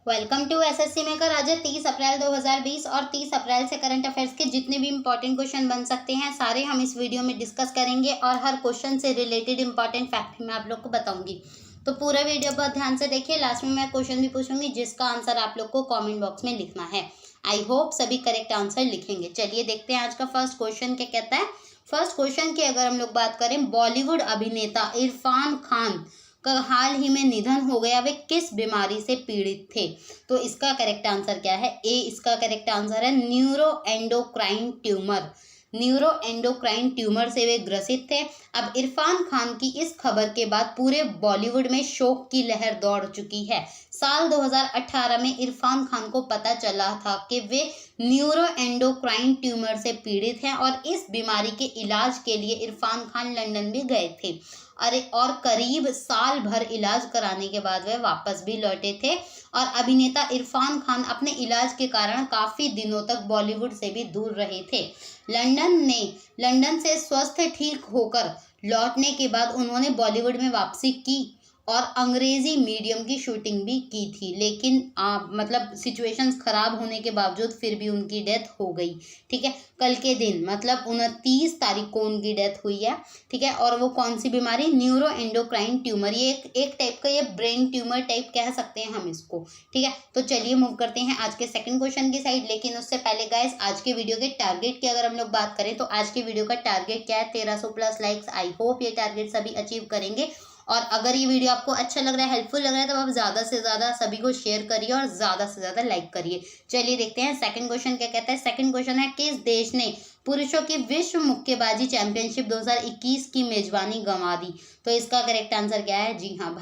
Welcome to SSC maker. आज है 30 अप्रैल 2020 और 30 अप्रैल से करंट अफेयर्स के जितने भी इंपॉर्टेंट क्वेश्चन बन सकते हैं सारे हम इस वीडियो में डिस्कस करेंगे और हर क्वेश्चन से रिलेटेड इंपॉर्टेंट फैक्ट मैं आप लोग को बताऊंगी। तो पूरा वीडियो बहुत ध्यान से देखिए। लास्ट में मैं क्वेश्चन भी पूछूंगी जिसका आंसर आप लोग को कॉमेंट बॉक्स में लिखना है। आई होप सभी करेक्ट आंसर लिखेंगे। चलिए देखते हैं आज का फर्स्ट क्वेश्चन क्या कहता है। फर्स्ट क्वेश्चन की अगर हम लोग बात करें, बॉलीवुड अभिनेता इरफान खान का हाल ही में निधन हो गया। वे किस बीमारी से पीड़ित थे? तो इसका करेक्ट आंसर क्या है? ए इसका करेक्ट आंसर है न्यूरोएंडोक्राइन ट्यूमर। न्यूरोएंडोक्राइन ट्यूमर से वे ग्रसित थे। अब इरफान खान की इस खबर के बाद पूरे बॉलीवुड में शोक की लहर दौड़ चुकी है। साल 2018 में इरफान खान को पता चला था कि वे न्यूरोएंडोक्राइन ट्यूमर से पीड़ित हैं और इस बीमारी के इलाज के लिए इरफान खान लंदन भी गए थे। और करीब साल भर इलाज कराने के बाद वे वापस भी लौटे थे। और अभिनेता इरफान खान अपने इलाज के कारण काफ़ी दिनों तक बॉलीवुड से भी दूर रहे थे। लंदन से स्वस्थ ठीक होकर लौटने के बाद उन्होंने बॉलीवुड में वापसी की और अंग्रेजी मीडियम की शूटिंग भी की थी, लेकिन मतलब सिचुएशंस खराब होने के बावजूद फिर भी उनकी डेथ हो गई। ठीक है, कल के दिन मतलब 29 तारीख को उनकी डेथ हुई है। ठीक है, और वो कौन सी बीमारी? Neuroendocrine tumour. ये एक टाइप का ये ब्रेन ट्यूमर टाइप कह सकते हैं हम इसको। ठीक है, तो चलिए मूव करते हैं आज के सेकंड क्वेश्चन की साइड। लेकिन उससे पहले गाइस, आज के वीडियो के टारगेट की अगर हम लोग बात करें तो आज के वीडियो का टारगेट क्या है? 1300 प्लस लाइक्स। आई होप ये टारगेट सभी अचीव करेंगे। और अगर ये वीडियो आपको अच्छा लग रहा है, हेल्पफुल लग रहा है, तो आप ज़्यादा से ज़्यादा सभी को शेयर करिए और ज़्यादा से ज़्यादा लाइक करिए। चलिए देखते हैं सेकंड क्वेश्चन क्या कहता है। सेकंड क्वेश्चन है, किस देश ने पुरुषों की विश्व मुक्केबाजी चैंपियनशिप 2021 की मेजबानी गंवा दी? तो इसका करेक्ट आंसर क्या है? जी हाँ,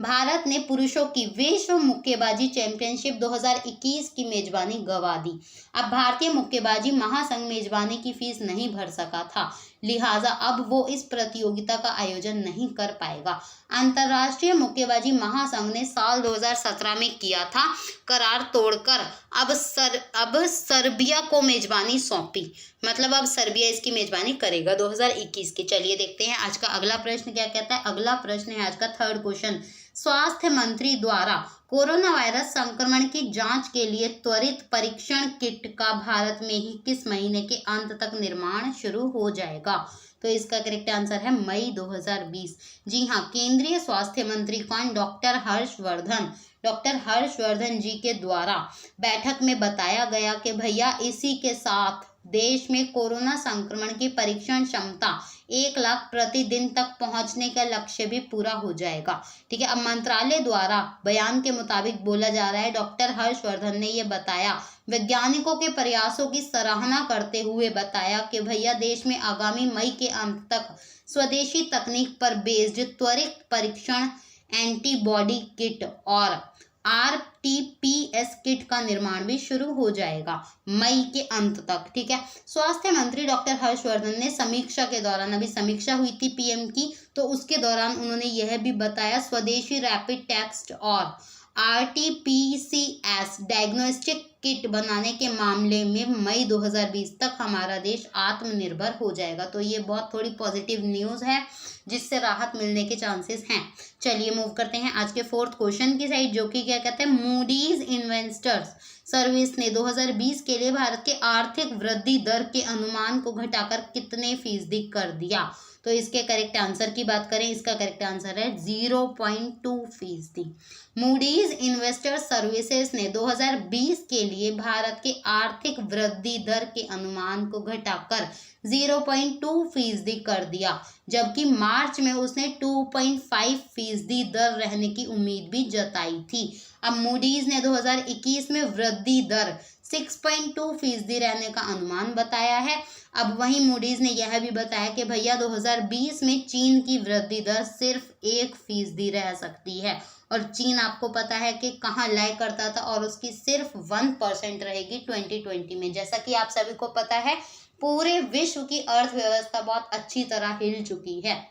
भारत ने पुरुषों की विश्व मुक्केबाजी चैंपियनशिप 2021 की मेजबानी गंवा दी। अब भारतीय मुक्केबाजी महासंघ मेजबानी की फीस नहीं भर सका था, लिहाजा अब वो इस प्रतियोगिता का आयोजन नहीं कर पाएगा। अंतर्राष्ट्रीय मुक्केबाजी महासंघ ने साल 2017 में किया था करार तोड़कर अब सर्बिया को मेजबानी सौंपी। मतलब अब सर्बिया इसकी मेजबानी करेगा 2021 की। चलिए देखते हैं आज का अगला प्रश्न क्या कहता है। अगला प्रश्न है आज का थर्ड क्वेश्चन। स्वास्थ्य मंत्री द्वारा कोरोना वायरस संक्रमण की जांच के लिए त्वरित परीक्षण किट का भारत में ही किस महीने के अंत तक निर्माण शुरू हो जाएगा? तो इसका करेक्ट आंसर है मई 2020। जी हाँ, केंद्रीय स्वास्थ्य मंत्री कौन? डॉक्टर हर्षवर्धन जी के द्वारा बैठक में बताया गया कि भैया इसी के साथ देश में कोरोना संक्रमण की परीक्षण क्षमता 1 लाख प्रतिदिन तक पहुंचने का लक्ष्य भी पूरा हो जाएगा। ठीक है, अब मंत्रालय द्वारा बयान के मुताबिक बोला जा रहा है, डॉक्टर हर्षवर्धन ने ये बताया, वैज्ञानिकों के प्रयासों की सराहना करते हुए बताया कि भैया देश में आगामी मई के अंत तक स्वदेशी तकनीक पर बेस्ड त्वरित परीक्षण एंटीबॉडी किट और RT-PS किट का निर्माण भी शुरू हो जाएगा मई के अंत तक। ठीक है, स्वास्थ्य मंत्री डॉक्टर हर्षवर्धन ने समीक्षा के दौरान, अभी समीक्षा हुई थी पीएम की, तो उसके दौरान उन्होंने यह भी बताया, स्वदेशी रैपिड टेस्ट और RT-PCR डायग्नोस्टिक किट बनाने के मामले में मई 2020 तक हमारा देश आत्मनिर्भर हो जाएगा। तो ये बहुत थोड़ी पॉजिटिव न्यूज़ है जिससे राहत मिलने के चांसेस हैं। चलिए मूव करते हैं आज के फोर्थ क्वेश्चन की साइड, जो कि क्या कहते हैं, मूडीज इन्वेस्टर्स सर्विस ने 2020 के लिए भारत के आर्थिक वृद्धि दर के अनुमान को घटाकर कितने फीसदी कर दिया? तो इसके करेक्ट आंसर की बात करें, इसका करेक्ट आंसर है 0.2%। मूडीज इन्वेस्टर सर्विसेज ने 2020 के लिए भारत के आर्थिक वृद्धि दर के अनुमान को घटाकर 0.2% कर दिया, जबकि मार्च में उसने 2.5% दर रहने की उम्मीद भी जताई थी। अब मूडीज ने 2021 में वृद्धि दर 6.2% रहने का अनुमान बताया है। अब वहीं मूडीज ने यह भी बताया कि भैया 2020 में चीन की वृद्धि दर सिर्फ 1% रह सकती है, और चीन आपको पता है कि कहाँ लय करता था, और उसकी सिर्फ 1% रहेगी 2020 में। जैसा कि आप सभी को पता है, पूरे विश्व की अर्थव्यवस्था बहुत अच्छी तरह हिल चुकी है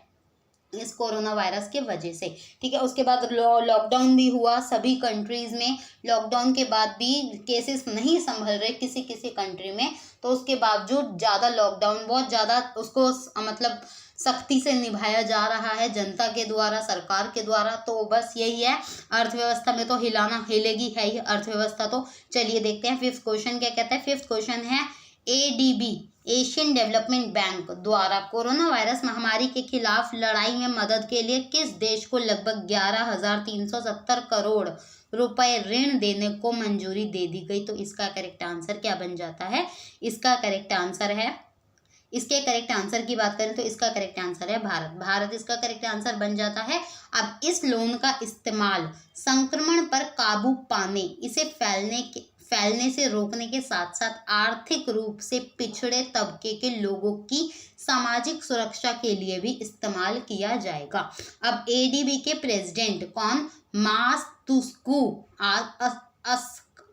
इस कोरोना वायरस के वजह से। ठीक है, उसके बाद लॉकडाउन भी हुआ सभी कंट्रीज़ में। लॉकडाउन के बाद भी केसेस नहीं संभल रहे किसी कंट्री में, तो उसके बावजूद ज़्यादा लॉकडाउन, बहुत ज़्यादा उसको मतलब सख्ती से निभाया जा रहा है जनता के द्वारा, सरकार के द्वारा। तो बस यही है, अर्थव्यवस्था में तो हिलाना हिलेगी है ही अर्थव्यवस्था। तो चलिए देखते हैं फिफ्थ क्वेश्चन क्या कहता है। फिफ्थ क्वेश्चन है, ADB एशियन डेवलपमेंट बैंक द्वारा कोरोना वायरस महामारी के खिलाफ लड़ाई में मदद के लिए किस देश को लगभग 11,370 करोड़ रुपए ऋण देने को मंजूरी दे दी गई। तो इसका करेक्ट आंसर क्या बन जाता है? इसका करेक्ट आंसर है, इसके करेक्ट आंसर की बात करें तो इसका करेक्ट आंसर है भारत। भारत इसका करेक्ट आंसर बन जाता है। अब इस लोन का इस्तेमाल संक्रमण पर काबू पाने, इसे फैलने से रोकने के साथ साथ आर्थिक रूप से पिछड़े तबके के लोगों की सामाजिक सुरक्षा के लिए भी इस्तेमाल किया जाएगा। अब ADB के प्रेसिडेंट कौन? मास्तुस्कू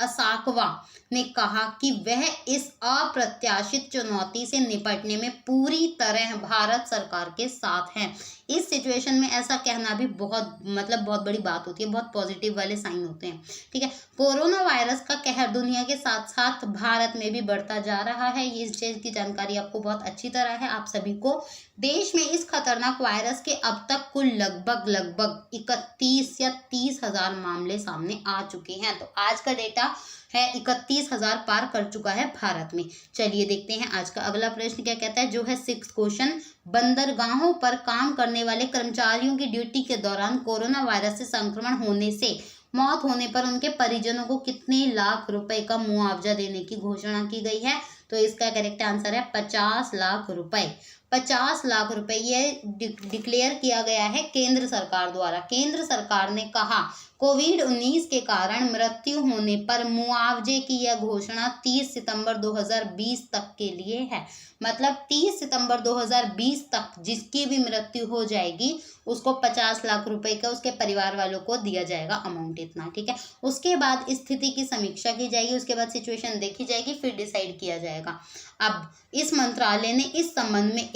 असाकवा ने कहा कि वह इस अप्रत्याशित चुनौती से निपटने में पूरी तरह भारत सरकार के साथ हैं। इस सिचुएशन में ऐसा कहना भी बहुत बहुत बड़ी बात होती है, बहुत पॉजिटिव वाले साइन होते हैं। ठीक है, कोरोना वायरस का कहर दुनिया के साथ साथ भारत में भी बढ़ता जा रहा है। ये इस चीज़ की जानकारी आपको बहुत अच्छी तरह है आप सभी को। देश में इस खतरनाक वायरस के अब तक कुल लगभग 31 या 30 हजार मामले सामने आ चुके हैं। तो आज का डेटा है 31,000 पार कर चुका है भारत में। चलिए देखते हैं आज का अगला प्रश्न क्या कहता है, जो है सिक्स्थ क्वेश्चन। बंदरगाहों पर काम करने वाले कर्मचारियों की ड्यूटी के दौरान कोरोना वायरस से संक्रमण होने से मौत होने पर उनके परिजनों को कितने लाख रुपए का मुआवजा देने की घोषणा की गई है? तो इसका करेक्ट आंसर है 50 लाख रुपए। 50 लाख रुपए ये डिक्लेयर किया गया है केंद्र सरकार द्वारा। केंद्र सरकार ने कहा कोविड-19 के कारण मृत्यु होने पर मुआवजे की यह घोषणा 30 सितंबर 2020 तक के लिए है। मतलब 30 सितंबर 2020 तक जिसकी भी मृत्यु हो जाएगी उसको 50 लाख रुपए का उसके परिवार वालों को दिया जाएगा, अमाउंट इतना। ठीक है, उसके बाद स्थिति की समीक्षा की जाएगी, उसके बाद सिचुएशन देखी जाएगी, फिर डिसाइड किया जाएगा। अब इस मंत्रालय ने इस संबंध में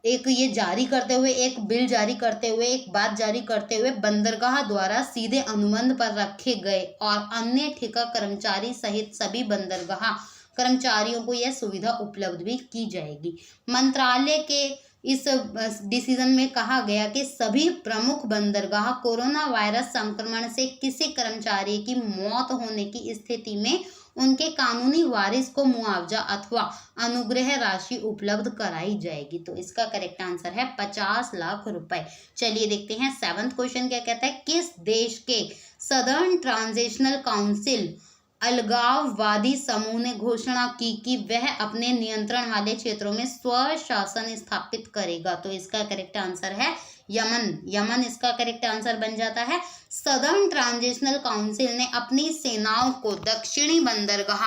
एक ये जारी करते हुए, एक बिल जारी करते हुए, एक बात जारी करते हुए बंदरगाह द्वारा सीधे अनुबंध पर रखे गए और अन्य ठेका कर्मचारी सहित सभी बंदरगाह कर्मचारियों को यह सुविधा उपलब्ध भी की जाएगी। मंत्रालय के इस डिसीजन में कहा गया कि सभी प्रमुख बंदरगाह कोरोना वायरस संक्रमण से किसी कर्मचारी की मौत होने की स्थिति में उनके कानूनी वारिस को मुआवजा अथवा अनुग्रह राशि उपलब्ध कराई जाएगी। तो इसका करेक्ट आंसर है 50 लाख रुपए। चलिए देखते हैं सेवंथ क्वेश्चन क्या कहता है। किस देश के सदर्न ट्रांजिशनल काउंसिल अलगाववादी समूह ने घोषणा की कि वह अपने नियंत्रण वाले क्षेत्रों में स्वशासन स्थापित करेगा? तो इसका करेक्ट आंसर है यमन। यमन इसका करेक्ट आंसर बन जाता है। सदर्न ट्रांजिशनल काउंसिल ने अपनी सेनाओं को दक्षिणी बंदरगाह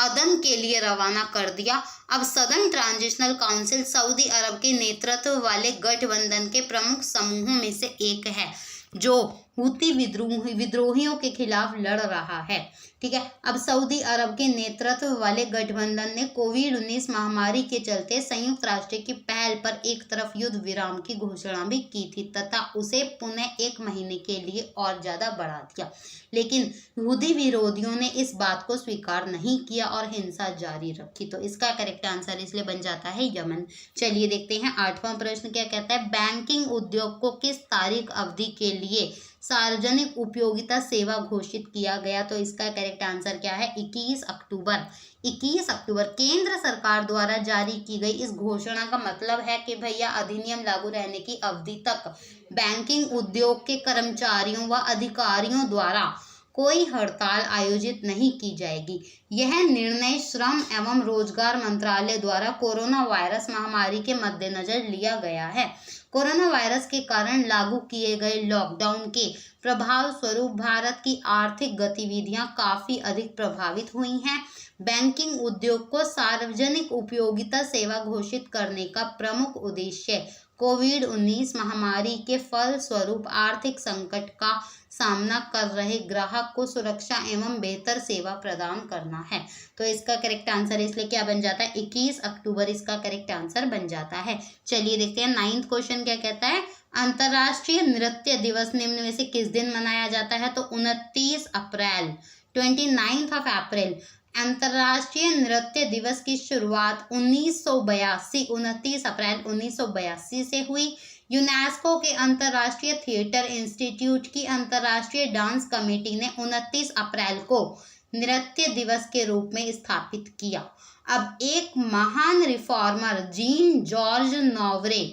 अदन के लिए रवाना कर दिया। अब सदर्न ट्रांजिशनल काउंसिल सऊदी अरब के नेतृत्व वाले गठबंधन के प्रमुख समूहों में से एक है जो हूती विद्रोहियों के खिलाफ लड़ रहा है। ठीक है, अब सऊदी अरब के नेतृत्व वाले गठबंधन ने कोविड-19 महामारी के चलते संयुक्त राष्ट्र की पहल पर एक तरफ युद्ध विराम की घोषणा भी की थी तथा उसे पुनः 1 महीने के लिए और ज्यादा बढ़ा दिया, लेकिन यहूदी विरोधियों ने इस बात को स्वीकार नहीं किया और हिंसा जारी रखी। तो इसका करेक्ट आंसर इसलिए बन जाता है यमन। चलिए देखते हैं 8वां प्रश्न क्या कहता है। बैंकिंग उद्योग को किस तारीख अवधि के लिए सार्वजनिक उपयोगिता सेवा घोषित किया गया? तो इसका करेक्ट आंसर क्या है? 21 अक्टूबर। 21 अक्टूबर केंद्र सरकार द्वारा जारी की गई इस घोषणा का मतलब है कि भैया अधिनियम लागू रहने की अवधि तक बैंकिंग उद्योग के कर्मचारियों व अधिकारियों द्वारा कोई हड़ताल आयोजित नहीं की जाएगी। यह निर्णय श्रम एवं रोजगार मंत्रालय द्वारा कोरोना वायरस महामारी के मद्देनजर लिया गया है। कोरोना वायरस के कारण लागू किए गए लॉकडाउन के प्रभाव स्वरूप भारत की आर्थिक गतिविधियां काफी अधिक प्रभावित हुई हैं। बैंकिंग उद्योग को सार्वजनिक उपयोगिता सेवा घोषित करने का प्रमुख उद्देश्य कोविड-19 महामारी के फलस्वरूप आर्थिक संकट का सामना कर रहे ग्राहक को सुरक्षा एवं बेहतर सेवा प्रदान करना है। तो इसका करेक्ट आंसर इसलिए क्या बन जाता है? 21 अक्टूबर इसका करेक्ट आंसर बन जाता है। चलिए देखते हैं 9वां क्वेश्चन क्या कहता है। अंतर्राष्ट्रीय नृत्य दिवस निम्न में से किस दिन मनाया जाता है? तो 29 अप्रैल 29 अप्रैल अंतर्राष्ट्रीय नृत्य दिवस की शुरुआत 1982 29 अप्रैल 1982 से हुई। यूनेस्को के अंतर्राष्ट्रीय थिएटर इंस्टीट्यूट की अंतर्राष्ट्रीय डांस कमेटी ने 29 अप्रैल को नृत्य दिवस के रूप में स्थापित किया। अब एक महान रिफॉर्मर जीन जॉर्ज नोवरे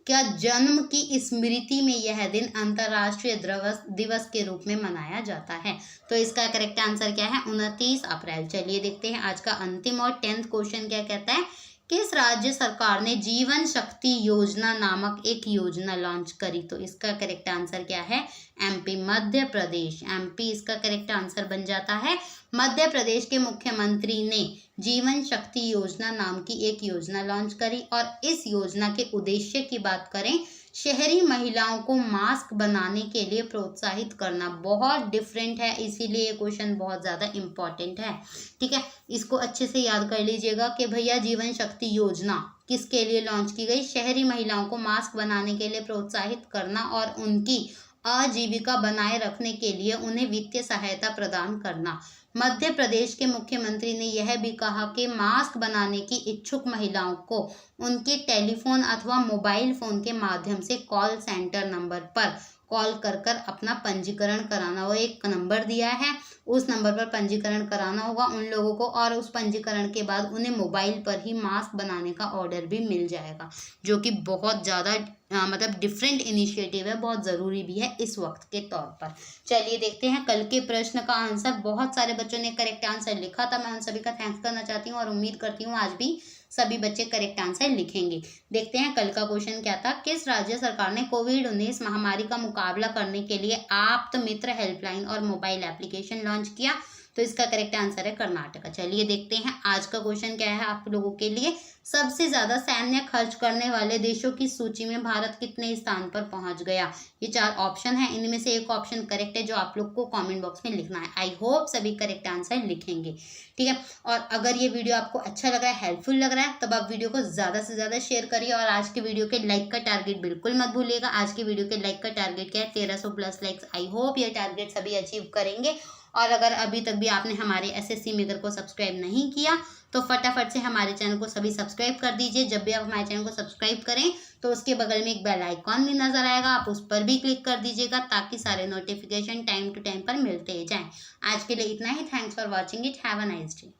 का जन्म की स्मृति में यह दिन अंतर्राष्ट्रीय दिवस के रूप में मनाया जाता है। तो इसका करेक्ट आंसर क्या है? 29 अप्रैल। चलिए देखते हैं आज का अंतिम और 10th क्वेश्चन क्या कहता है। किस राज्य सरकार ने जीवन शक्ति योजना नामक एक योजना लॉन्च करी? तो इसका करेक्ट आंसर क्या है? एमपी, मध्य प्रदेश। एमपी इसका करेक्ट आंसर बन जाता है। मध्य प्रदेश के मुख्यमंत्री ने जीवन शक्ति योजना नाम की एक योजना लॉन्च करी और इस योजना के उद्देश्य की बात करें, शहरी महिलाओं को मास्क बनाने के लिए प्रोत्साहित करना। बहुत डिफरेंट है, इसीलिए ये क्वेश्चन बहुत ज़्यादा इम्पॉर्टेंट है। ठीक है, इसको अच्छे से याद कर लीजिएगा कि भैया जीवन शक्ति योजना किसके लिए लॉन्च की गई? शहरी महिलाओं को मास्क बनाने के लिए प्रोत्साहित करना और उनकी आजीविका बनाए रखने के लिए उन्हें वित्तीय सहायता प्रदान करना। मध्य प्रदेश के मुख्यमंत्री ने यह भी कहा कि मास्क बनाने की इच्छुक महिलाओं को उनके टेलीफोन अथवा मोबाइल फोन के माध्यम से कॉल सेंटर नंबर पर कॉल कर अपना पंजीकरण कराना। वो एक नंबर दिया है, उस नंबर पर पंजीकरण कराना होगा उन लोगों को और उस पंजीकरण के बाद उन्हें मोबाइल पर ही मास्क बनाने का ऑर्डर भी मिल जाएगा, जो कि बहुत ज़्यादा मतलब डिफरेंट इनिशिएटिव है, बहुत ज़रूरी भी है इस वक्त के तौर पर। चलिए देखते हैं कल के प्रश्न का आंसर। बहुत सारे बच्चों ने करेक्ट आंसर लिखा था, मैं उन सभी का थैंक्स करना चाहती हूँ और उम्मीद करती हूँ आज भी सभी बच्चे करेक्ट आंसर लिखेंगे। देखते हैं कल का क्वेश्चन क्या था। किस राज्य सरकार ने कोविड-19 महामारी का मुकाबला करने के लिए आप्त मित्र हेल्पलाइन और मोबाइल एप्लीकेशन लॉन्च किया? तो इसका करेक्ट आंसर है कर्नाटक। चलिए देखते हैं आज का क्वेश्चन क्या है आप लोगों के लिए। सबसे ज्यादा सैन्य खर्च करने वाले देशों की सूची में भारत कितने स्थान पर पहुंच गया? ये 4 ऑप्शन है, इनमें से एक ऑप्शन करेक्ट है जो आप लोग को कमेंट बॉक्स में लिखना है। आई होप सभी करेक्ट आंसर लिखेंगे। ठीक है, और अगर ये वीडियो आपको अच्छा लग रहा है, हेल्पफुल लग रहा है, तब आप वीडियो को ज़्यादा से ज़्यादा शेयर करिए और आज के वीडियो के लाइक का टारगेट बिल्कुल मत भूलिएगा। आज के वीडियो के लाइक का टारगेट क्या है? 1300 प्लस लाइक्स। आई होप ये टारगेट सभी अचीव करेंगे। और अगर अभी तक भी आपने हमारे एसएससी मेकर को सब्सक्राइब नहीं किया तो फटाफट से हमारे चैनल को सभी सब्सक्राइब कर दीजिए। जब भी आप हमारे चैनल को सब्सक्राइब करें तो उसके बगल में एक बेल आइकॉन भी नजर आएगा, आप उस पर भी क्लिक कर दीजिएगा ताकि सारे नोटिफिकेशन टाइम टू टाइम पर मिलते जाएं। आज के लिए इतना ही। Thanks for watching it. Have a nice day.